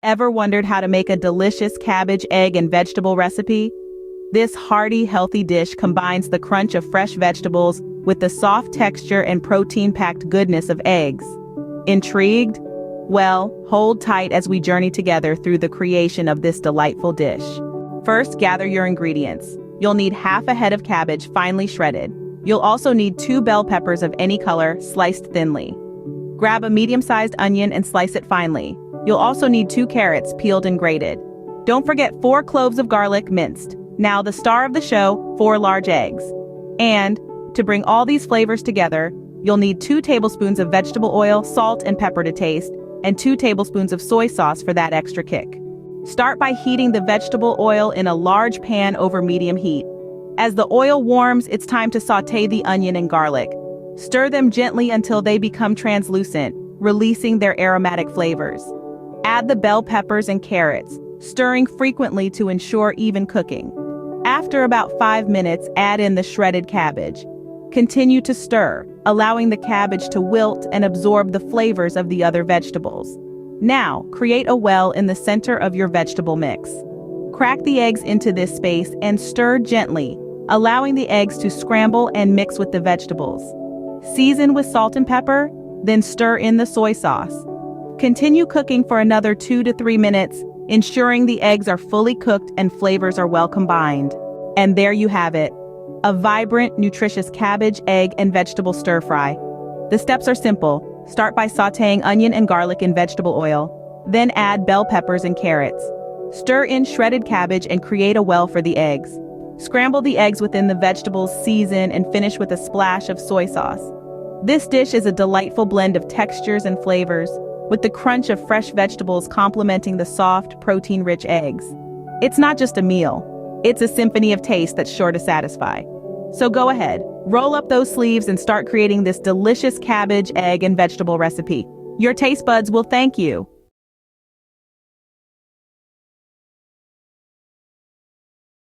Ever wondered how to make a delicious cabbage, egg, and vegetable recipe? This hearty, healthy dish combines the crunch of fresh vegetables with the soft texture and protein-packed goodness of eggs. Intrigued? Well, hold tight as we journey together through the creation of this delightful dish. First, gather your ingredients. You'll need half a head of cabbage finely shredded. You'll also need 2 bell peppers of any color, sliced thinly. Grab a medium-sized onion and slice it finely. You'll also need 2 carrots, peeled and grated. Don't forget 4 cloves of garlic, minced. Now the star of the show, 4 large eggs. And, to bring all these flavors together, you'll need 2 tablespoons of vegetable oil, salt and pepper to taste, and 2 tablespoons of soy sauce for that extra kick. Start by heating the vegetable oil in a large pan over medium heat. As the oil warms, it's time to sauté the onion and garlic. Stir them gently until they become translucent, releasing their aromatic flavors. Add the bell peppers and carrots, stirring frequently to ensure even cooking. After about 5 minutes, add in the shredded cabbage. Continue to stir, allowing the cabbage to wilt and absorb the flavors of the other vegetables. Now, create a well in the center of your vegetable mix. Crack the eggs into this space and stir gently, allowing the eggs to scramble and mix with the vegetables. Season with salt and pepper, then stir in the soy sauce. Continue cooking for another 2 to 3 minutes, ensuring the eggs are fully cooked and flavors are well combined. And there you have it, a vibrant, nutritious cabbage, egg, and vegetable stir-fry. The steps are simple. Start by sautéing onion and garlic in vegetable oil. Then add bell peppers and carrots. Stir in shredded cabbage and create a well for the eggs. Scramble the eggs within the vegetables, season, and finish with a splash of soy sauce. This dish is a delightful blend of textures and flavors, with the crunch of fresh vegetables complementing the soft, protein-rich eggs. It's not just a meal. It's a symphony of taste that's sure to satisfy. So go ahead, roll up those sleeves and start creating this delicious cabbage, egg, and vegetable recipe. Your taste buds will thank you.